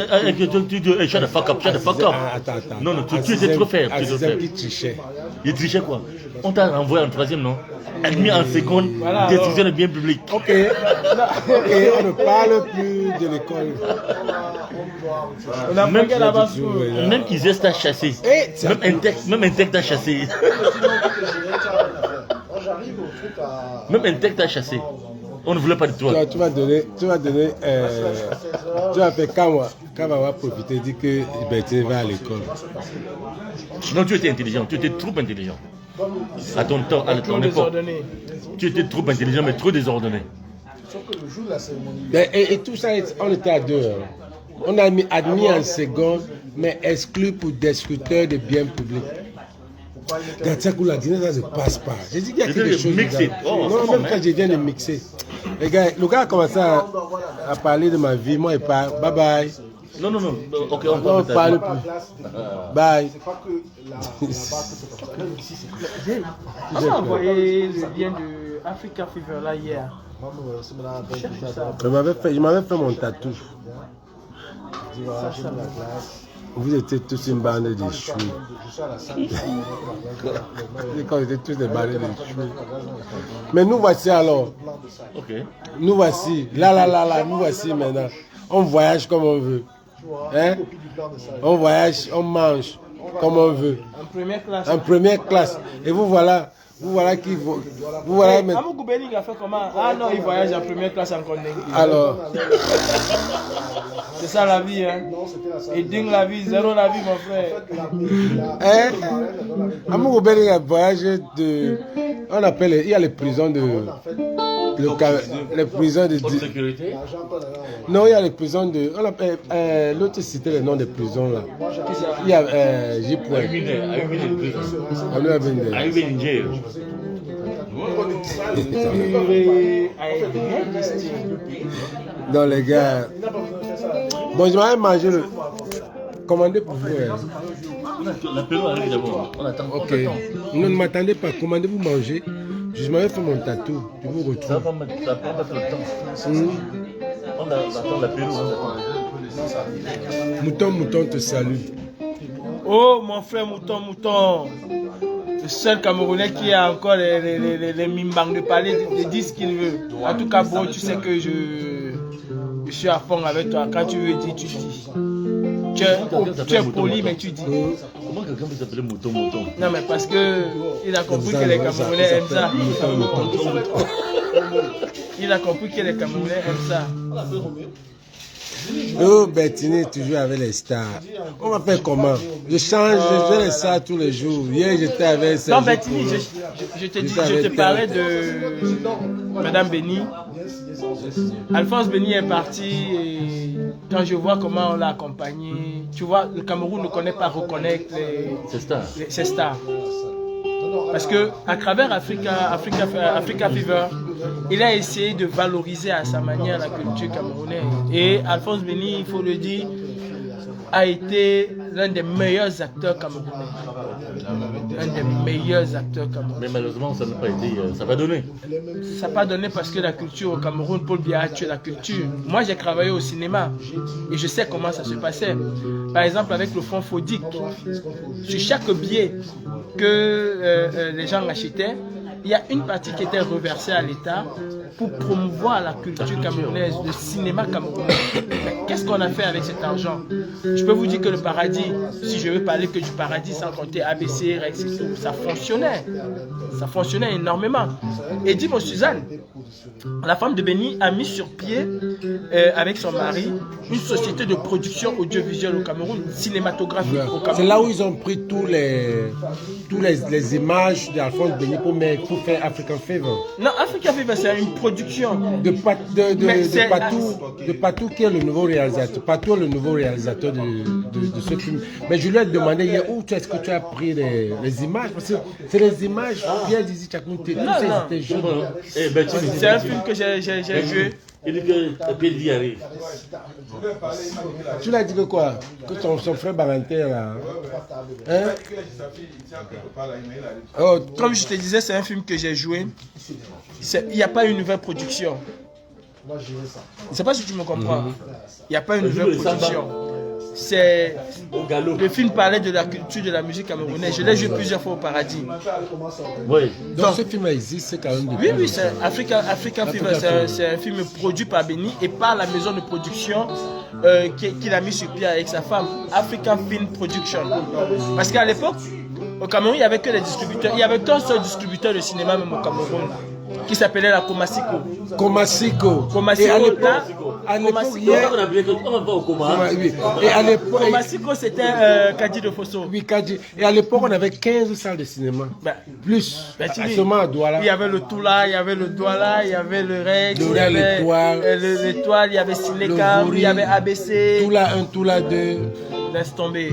Speaker 2: shut the fuck up, shut the fuck up.
Speaker 3: Attends.
Speaker 2: Non, tu étais trop faible.
Speaker 3: À 6e, qui trichait.
Speaker 2: Il trichait quoi? On t'a renvoyé en 3e, non? Admis en seconde, décision de bien public.
Speaker 3: Ok, on ne parle plus de l'école.
Speaker 4: On a
Speaker 2: Même,
Speaker 4: manqué là-bas.
Speaker 2: même Isès t'a chassé. Même un texte t'a chassé. Même un texte t'a chassé. On ne voulait pas de toi.
Speaker 3: Tu vas faire quand on va profiter, dire que Bertine va à l'école.
Speaker 2: Non, tu étais intelligent, tu étais trop intelligent. À ton temps, à ton époque. Tu étais trop intelligent, mais trop désordonné.
Speaker 3: Et tout ça, on était à 2 heures. On a admis en seconde, mais exclu pour discuter de biens publics. La Guinée, ça ne passe pas. J'ai dit qu'il y a quelque chose. Non, même quand je viens de mixer. Les gars, le gars a commencé à parler de ma vie. Moi, il parle. Bye bye.
Speaker 2: Non. Ok,
Speaker 3: on parle plus. Bye.
Speaker 4: On a envoyé le lien de Africa Fever là hier.
Speaker 3: Je m'avais fait mon tatou. Vous étiez tous une bande de chouilles. Quand vous étiez tous des bandes de chouilles. Mais nous voici alors.
Speaker 2: Ok.
Speaker 3: Nous voici. Là, nous voici maintenant. On voyage comme on veut. Hein? On voyage, on mange comme on veut.
Speaker 4: En première classe.
Speaker 3: En première classe. Et vous voilà qui vous voilà
Speaker 4: mais Amou Goubeli a fait comment? Ah non, il voyage en première classe en Condé.
Speaker 3: Alors.
Speaker 4: C'est ça la vie, hein. Et dingue la vie, zéro la vie, mon frère.
Speaker 3: Hein? Amou Goubeli a voyagé de. On appelle, il y a les prisons de. Les prisons de.
Speaker 2: Sécurité?
Speaker 3: Non, il y a les prisons de. On appelle. L'autre citait le nom des prisons là. Il y a J. Donc les gars. Bon, je m'avais mangé le. Commandez pour vous.
Speaker 2: L'apéro arrive d'abord. On attend.
Speaker 3: Ok. Non, ne m'attendez pas. Commandez-vous manger. Je m'avais fait mon tatou. Je vous retrouve.
Speaker 2: Ça va pas mettre le temps. On attend l'apéro.
Speaker 3: Mouton te salue.
Speaker 4: Oh, mon frère Mouton. Le seul Camerounais qui a encore les mimbangs de parler, de dire ce qu'il veut. En tout cas, bon, tu sais que je suis à fond avec toi. Quand tu veux dire, tu dis. Tu es poli, mais tu dis.
Speaker 2: Comment quelqu'un peut s'appeler Mouton?
Speaker 4: Non, mais parce que il a compris que les Camerounais aiment ça. Il a compris que les Camerounais aiment ça.
Speaker 3: Oh, Bertine, toujours avec les stars. On va faire comment? Je change, je fais les stars tous les jours. Hier, j'étais avec Serge.
Speaker 4: Non, Bertine, je te parlais de Madame Béni. Alphonse Béni est parti et quand je vois comment on l'a accompagné, tu vois, le Cameroun ne connaît pas reconnaître ses stars. Parce que à travers Africa Fever, il a essayé de valoriser à sa manière la culture camerounaise. Et Alphonse Béni, il faut le dire, a été l'un des meilleurs acteurs camerounais. Un des meilleurs acteurs camerounais.
Speaker 2: Mais malheureusement, ça n'a pas été. Ça n'a pas donné.
Speaker 4: Ça n'a pas donné parce que la culture au Cameroun, Paul Biya a tué la culture. Moi, j'ai travaillé au cinéma et je sais comment ça se passait. Par exemple, avec le fonds Fodic, sur chaque billet que les gens achetaient, il y a une partie qui était reversée à l'État pour promouvoir la culture camerounaise, le cinéma camerounais. Mais qu'est-ce qu'on a fait avec cet argent? Je peux vous dire que le paradis, si je veux parler que du paradis sans compter ABC, Rex et tout, ça fonctionnait. Ça fonctionnait énormément. Et dis-moi, Suzanne, la femme de Béni a mis sur pied, avec son mari, une société de production audiovisuelle au Cameroun, cinématographique au Cameroun.
Speaker 3: C'est là où ils ont pris tous les images d'Alphonse Béni pour faire African Fever.
Speaker 4: Non, Africa Fever, c'est une production.
Speaker 3: De
Speaker 4: Mais c'est-
Speaker 3: Patou qui est le nouveau réalisateur. Patou est le nouveau réalisateur de ce film. Mais je lui ai demandé hier où est-ce que tu as pris les images. Parce que c'est les images. Pierre Dizzy Tchakounté.
Speaker 4: Non, non.
Speaker 3: C'était jeune.
Speaker 2: Eh ben, tu
Speaker 4: C'est un film que j'ai joué.
Speaker 2: Il dit que Pédi arrive.
Speaker 3: Tu l'as dit que quoi? Que son frère Baranter là. Hein? Oh,
Speaker 4: Comme je te disais, c'est un film que j'ai joué. Il n'y a pas une nouvelle production.
Speaker 1: Moi, je dirais ça.
Speaker 4: Je ne sais pas si tu me comprends. Il n'y a pas une
Speaker 2: Le
Speaker 4: nouvelle
Speaker 2: film de Samba.
Speaker 4: production. C'est
Speaker 2: Au galop.
Speaker 4: le film parlait de la culture de la musique camerounaise. Je l'ai joué plusieurs fois au Paradis.
Speaker 2: Oui.
Speaker 3: donc ce film existe, c'est quand même
Speaker 4: Oui, oui, c'est African Fever. C'est un film produit par Benny et par la maison de production qu'il a mis sur pied avec sa femme, African Film Production. Parce qu'à l'époque, au Cameroun, il n'y avait que les distributeurs. Il n'y avait qu'un seul distributeur de cinéma même au Cameroun, qui s'appelait la Comasiko.
Speaker 3: Comasiko.
Speaker 4: Comasiko,
Speaker 3: Et à l'époque,
Speaker 4: là,
Speaker 3: il y
Speaker 2: On
Speaker 3: a-
Speaker 2: a appelé on va pas au coma.
Speaker 3: oui. Et à l'époque,
Speaker 4: Comasiko, c'était Kadi de Fosso.
Speaker 3: oui, Kadji. Et à l'époque, on avait 15 salles de cinéma.
Speaker 4: Ben,
Speaker 3: Plus.
Speaker 4: ben, tu dis,
Speaker 3: Seulement à Douala.
Speaker 4: il y avait le Toula, il y avait le Douala, il y avait le Rex,
Speaker 3: Le
Speaker 4: il y avait
Speaker 3: l'Étoile.
Speaker 4: l'Étoile, il y avait Sinekam,
Speaker 3: Vouri.
Speaker 4: il y avait ABC.
Speaker 3: Toula 1, Toula 2.
Speaker 4: Laisse tomber.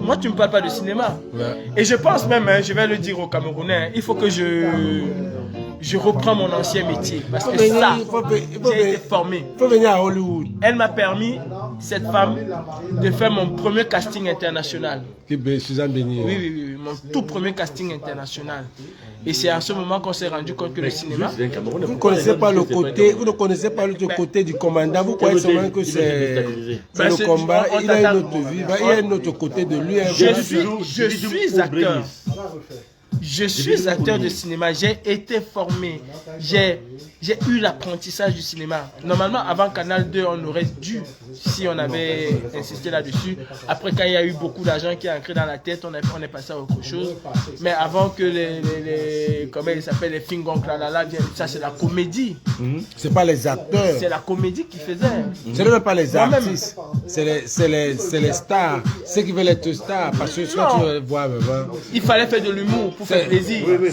Speaker 4: Moi, tu me parles pas de cinéma.
Speaker 3: Ouais.
Speaker 4: Et je pense même, je vais le dire aux Camerounais, il faut que je reprends mon ancien métier. Parce que ça, j'ai été formé.
Speaker 3: Il faut venir à Hollywood.
Speaker 4: Elle m'a permis, cette femme, de faire mon premier casting international.
Speaker 3: Suzanne Béni.
Speaker 4: Oui, mon tout premier casting international. Et c'est à ce moment qu'on s'est rendu compte que le cinéma...
Speaker 3: Vous ne connaissez pas le côté, vous ne connaissez pas l'autre côté du commandant. Vous croyez seulement que c'est
Speaker 4: Ben,
Speaker 3: le combat.
Speaker 4: on
Speaker 3: Il a une
Speaker 4: t'attend.
Speaker 3: autre vie. Il y a un autre côté de lui.
Speaker 4: Je suis acteur. Je suis acteur de cinéma, j'ai été formé, j'ai eu l'apprentissage du cinéma. Normalement, avant Canal 2, on aurait dû, si on avait insisté là-dessus. Après, quand il y a eu beaucoup d'argent qui est entré dans la tête, on est passé à autre chose. Mais avant que comment il s'appelle, les Fingong, ça c'est la comédie.
Speaker 3: C'est pas les acteurs.
Speaker 4: C'est la comédie qui faisait.
Speaker 3: Ce n'est même pas les
Speaker 4: Moi-même.
Speaker 3: artistes. C'est les stars. Ceux qui veulent être stars. Parce que quand tu vas voir,
Speaker 4: Il fallait faire de l'humour pour faire plaisir. Pour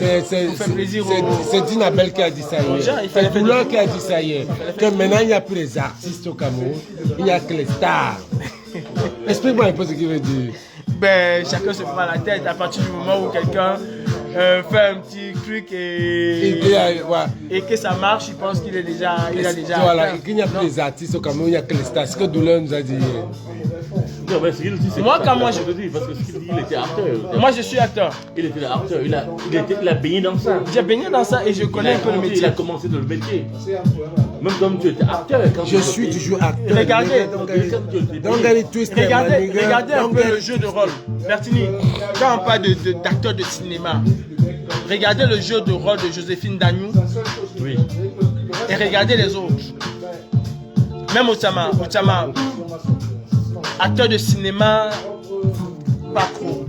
Speaker 4: faire plaisir
Speaker 3: c'est Dinabel qui a dit ça
Speaker 4: gens,
Speaker 3: hier.
Speaker 4: il fallait
Speaker 3: C'est
Speaker 4: faire
Speaker 3: Douleur qui a dit ça hier. Que maintenant, il n'y a plus les artistes au Cameroun. Il n'y a que les stars. Explique-moi un peu ce qu'il veut dire.
Speaker 4: Ben, chacun se prend la tête à partir du moment où quelqu'un fait un petit truc et que ça marche, il pense qu'il est déjà, il a déjà.
Speaker 3: Voilà,
Speaker 4: atteint.
Speaker 3: il n'y a plus les artistes au Cameroun, il n'y a que les stars. Ce que Douleur nous a dit hier.
Speaker 2: Non, mais ce qu'il dit, c'est
Speaker 4: Moi,
Speaker 2: que-
Speaker 4: quand moi,
Speaker 2: je te dis, parce que ce qu'il dit, il était acteur.
Speaker 4: Moi, je suis acteur.
Speaker 2: Il était acteur, il a baigné dans ça.
Speaker 4: J'ai baigné dans ça et je connais un peu le
Speaker 2: Il
Speaker 4: métier.
Speaker 2: a commencé dans le métier. Même comme tu étais acteur. Quand
Speaker 3: Je suis toujours acteur.
Speaker 4: Regardez.
Speaker 3: Don't get it twisted,
Speaker 4: Regardez,
Speaker 3: my nigga.
Speaker 4: regardez un
Speaker 3: Don't
Speaker 4: peu
Speaker 3: get
Speaker 4: le
Speaker 3: it-
Speaker 4: jeu de rôle. Bertini, quand on parle d'acteur de cinéma, regardez le jeu de rôle de Joséphine Dagnou
Speaker 2: Oui.
Speaker 4: et regardez les autres. Même Outsama, acteur de cinéma, pas trop.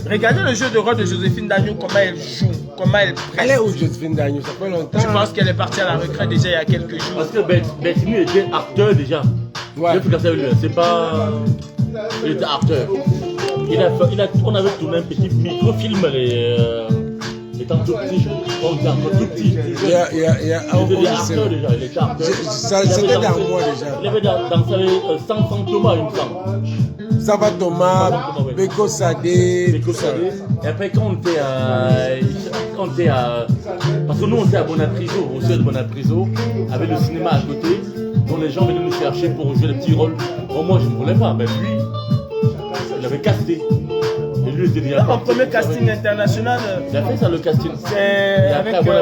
Speaker 4: Regardez le jeu de rôle de Joséphine Dagnou, comment elle joue, comment elle
Speaker 3: Elle est
Speaker 4: presse.
Speaker 3: où Josephine Dagnou? Ça fait longtemps.
Speaker 4: Je pense qu'elle est partie à la retraite déjà il y a quelques jours.
Speaker 2: Parce que Bettini était acteur déjà.
Speaker 3: Ouais.
Speaker 2: Depuis que ça veut dire, c'est pas. Il était acteur. On avait tourné un petit microfilm étant tout petit. On était encore tout petit.
Speaker 3: Il y a
Speaker 2: Il était acteur déjà, il était acteur.
Speaker 3: Ça,
Speaker 2: Il avait
Speaker 3: c'était dans
Speaker 2: dansé-
Speaker 3: moi déjà.
Speaker 2: Il avait dansé sans Thomas, il me semble.
Speaker 3: Ça va Thomas, Beko Sadé, tout ça.
Speaker 2: Et après, quand on était à. Parce que nous, on était à Bonapriso, au sud de Bonapriso, avec le cinéma à côté, dont les gens venaient nous chercher pour jouer des petits rôles. Bon, moi, je ne voulais pas, mais lui, il avait casté. Et lui, il était déjà
Speaker 4: Mon
Speaker 2: parti.
Speaker 4: premier casting international,
Speaker 2: Il a fait ça, le casting.
Speaker 4: c'est
Speaker 2: Et
Speaker 4: avec
Speaker 2: après,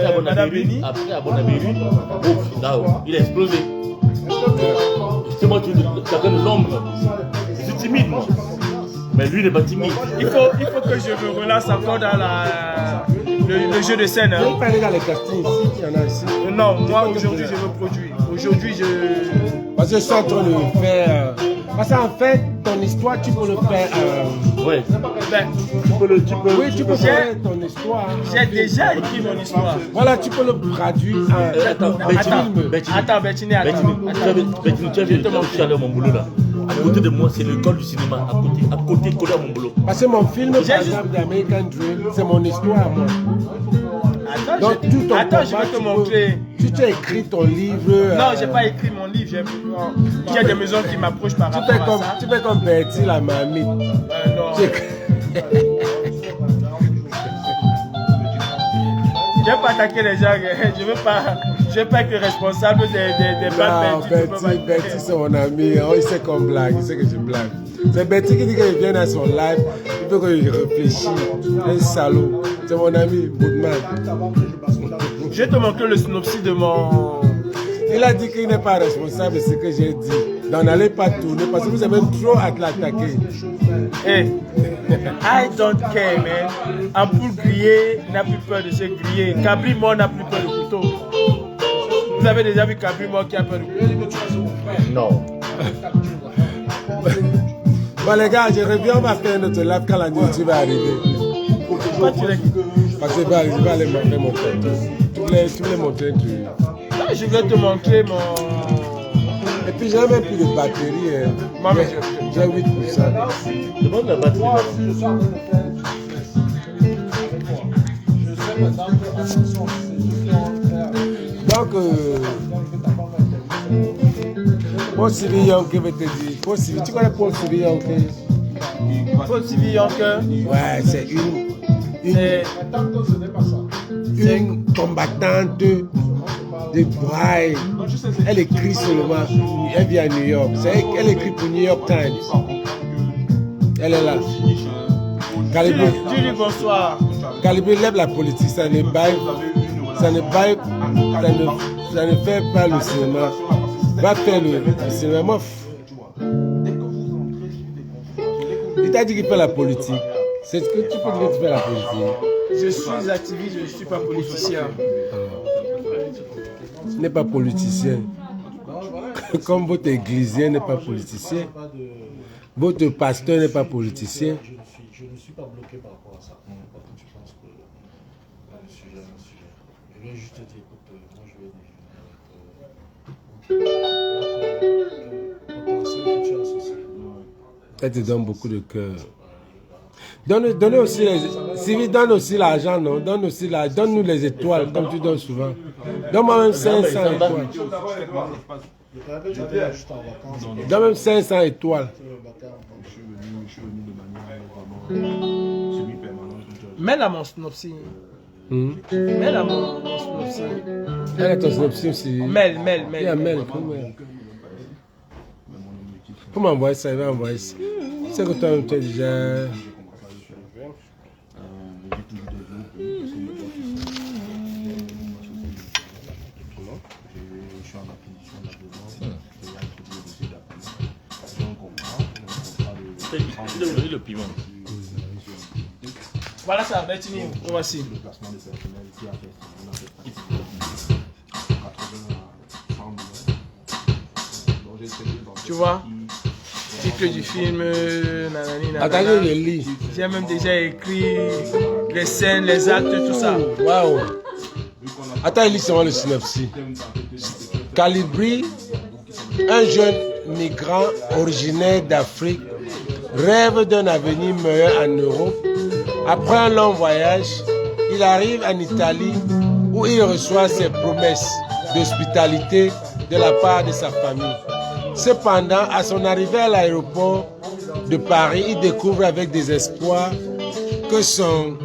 Speaker 2: à
Speaker 4: Madame Béni.
Speaker 2: Après, à Bonabéry, là, il a explosé. C'est moi, tu as l'ombre. Je suis timide, moi. Mais lui, il n'est pas timide.
Speaker 4: Il faut que je me relance encore dans le jeu de scène.
Speaker 3: Je
Speaker 4: hein.
Speaker 3: vais parler dans les castings ici, il y en a ici.
Speaker 4: Non, moi aujourd'hui je me produis. Aujourd'hui
Speaker 3: Parce que je suis en train de faire. Parce qu'en fait, ton histoire, tu peux le faire.
Speaker 2: Ouais.
Speaker 4: Ben,
Speaker 3: Oui, tu peux faire ton histoire.
Speaker 4: j'ai déjà écrit mon histoire.
Speaker 3: Voilà, tu peux le traduire en
Speaker 2: Attends,
Speaker 4: Attends, Bettini, attends.
Speaker 2: Bettini, tu as vu, je suis allé à mon boulot là. À côté de moi, c'est l'école du cinéma. À côté, collé à mon boulot.
Speaker 3: Parce que mon film, par exemple, d'American Dream, c'est mon histoire, moi.
Speaker 4: Attends,
Speaker 3: Donc, tout ton
Speaker 4: attends, je
Speaker 3: combat,
Speaker 4: vais te montrer.
Speaker 3: Tu as écrit ton livre.
Speaker 4: Non, j'ai pas écrit mon livre. Il y a des maisons qui m'approchent par rapport à ça.
Speaker 3: Tu fais comme Bertie la mamie.
Speaker 4: Non.
Speaker 3: Tu écris-
Speaker 4: Je vais pas attaquer les gens. Je vais pas être responsable des
Speaker 3: Non,
Speaker 4: balles perdues.
Speaker 3: Bertie, c'est mon ami. Oh, il sait qu'on blague. Il sait que je blague. C'est Bertie qui dit qu'il vient à son live. Il faut qu'il réfléchisse. Un salaud. C'est mon ami, Boudman.
Speaker 4: Je vais te montrer le synopsis de mon...
Speaker 3: Il a dit qu'il n'est pas responsable de ce que j'ai dit. Donc n'allez pas tourner parce que vous avez trop à l'attaquer.
Speaker 4: Hey, I don't care, man. Ampoule grillée n'a plus peur de se griller. Cabri mort n'a plus peur de couteau. Vous avez déjà vu Cabri mort qui a peur de couteau?
Speaker 2: Non.
Speaker 3: Bon les gars, je reviens, on va faire notre live quand la nourriture va arriver.
Speaker 4: Pourquoi tu l'as...
Speaker 3: Parce que je vais aller montrer mon tonton. Tous les montrer du...
Speaker 4: Non, je vais te montrer mon...
Speaker 3: Et puis j'ai même plus de batterie. Hein.
Speaker 4: Moi, mais
Speaker 3: J'ai 8%.
Speaker 2: Demande la batterie.
Speaker 3: Donc, Paul Sylvie Yonke va te dire. Paul Sylvie, tu connais Paul Sylvie Yonke?
Speaker 4: Paul Sylvie Yonke.
Speaker 3: Ouais, c'est une combattante de braille. Elle écrit seulement. Elle vit à New York. Elle écrit pour New York Times. Elle est là. Calibre.
Speaker 4: Dis-lui bonsoir.
Speaker 3: Calibre lève la politique. Ça ne fait pas le cinéma. Va faire le cinéma. Mof. Il t'a dit qu'il fait la politique. C'est ce que tu peux dire que tu fais la politique.
Speaker 4: Je suis activiste, je ne suis pas politicien.
Speaker 3: Tu n'es pas politicien. Comme votre églisien n'est pas politicien. Votre pasteur n'est pas politicien.
Speaker 1: Je ne suis pas bloqué par rapport à ça. Pas que tu penses que le sujet est un sujet. Je viens juste te dire, écoute, moi je vais déjeuner avec
Speaker 3: Elle te donne beaucoup de cœur. Donne aussi les... Sylvie, donne aussi l'argent, non? Donne-nous les étoiles, comme tu donnes souvent. Donne-moi même 500 étoiles. Donne même 500 étoiles.
Speaker 4: Mets-la mon synopsis. Mets-la mon synopsis.
Speaker 3: Elle est ton synopsis aussi.
Speaker 4: Mel.
Speaker 3: Il y a Mel. Faut m'envoyer ça, il va envoyer ça. C'est que toi, tu es déjà...
Speaker 2: Le piment.
Speaker 4: Voilà ça, Bertini. Voici. Tu vois, titre du film, nanani, nanana.
Speaker 3: Attendez, je lis.
Speaker 4: J'ai même déjà écrit les scènes, les actes, tout ça.
Speaker 3: Waouh. Attends, il lit seulement le synopsis. Calibri, un jeune migrant originaire d'Afrique, rêve d'un avenir meilleur en Europe. Après un long voyage, il arrive en Italie où il reçoit ses promesses d'hospitalité de la part de sa famille. Cependant, à son arrivée à l'aéroport de Paris, il découvre avec désespoir que son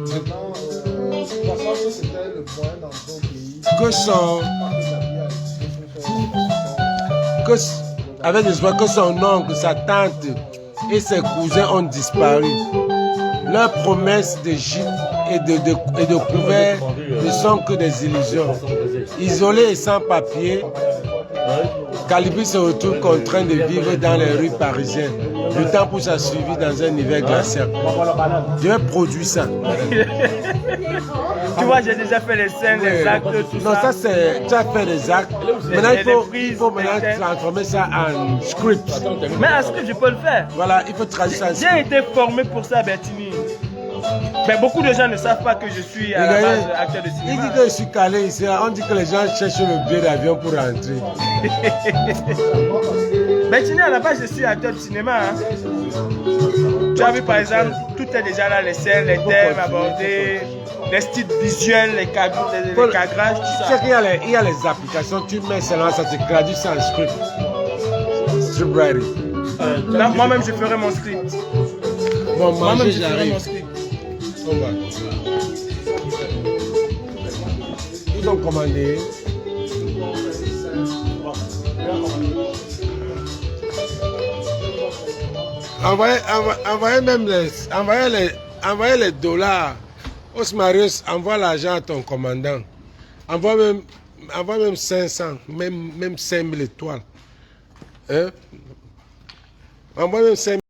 Speaker 3: oncle, sa tante et ses cousins ont disparu. Leurs promesses de gîte et de couvert ne sont que des illusions. Isolé et sans papier, Calibri se retrouve contraint de vivre dans les rues parisiennes, le temps pour sa survie dans un hiver glacial. Je vais produire ça.
Speaker 4: Tu vois, j'ai déjà fait les scènes, les actes, tout ça.
Speaker 3: Non, ça c'est... Tu as fait des actes. Maintenant, il faut maintenant transformer ça en script.
Speaker 4: Mais en script, je peux le faire.
Speaker 3: Voilà, il faut traduire ça en script.
Speaker 4: J'ai été formé pour ça, Bertini. Mais beaucoup de gens ne savent pas que je suis à la base acteur de
Speaker 3: Il
Speaker 4: cinéma.
Speaker 3: dit que je suis calé ici. On dit que les gens cherchent le billet d'avion pour rentrer.
Speaker 4: Bertini, à la base, je suis acteur de cinéma. Hein. Tu as vu, par exemple, tout est déjà là, les scènes, les thèmes abordés. les styles visuels, les cadrages, tout
Speaker 3: Tu sais
Speaker 4: ça.
Speaker 3: qu'il y a les applications, tu mets seulement ça, se traduit ça en script. Script writing.
Speaker 4: Là, moi-même, je ferai mon script.
Speaker 3: Bon,
Speaker 4: Moi-même,
Speaker 3: manger,
Speaker 4: je ferai
Speaker 3: j'arrive.
Speaker 4: mon script.
Speaker 3: On va. Ils ont commandé. Envoyez les dollars. Osmarius, envoie l'argent à ton commandant. Envoie même 500, même 5000 étoiles. Hein? Envoie même 5000.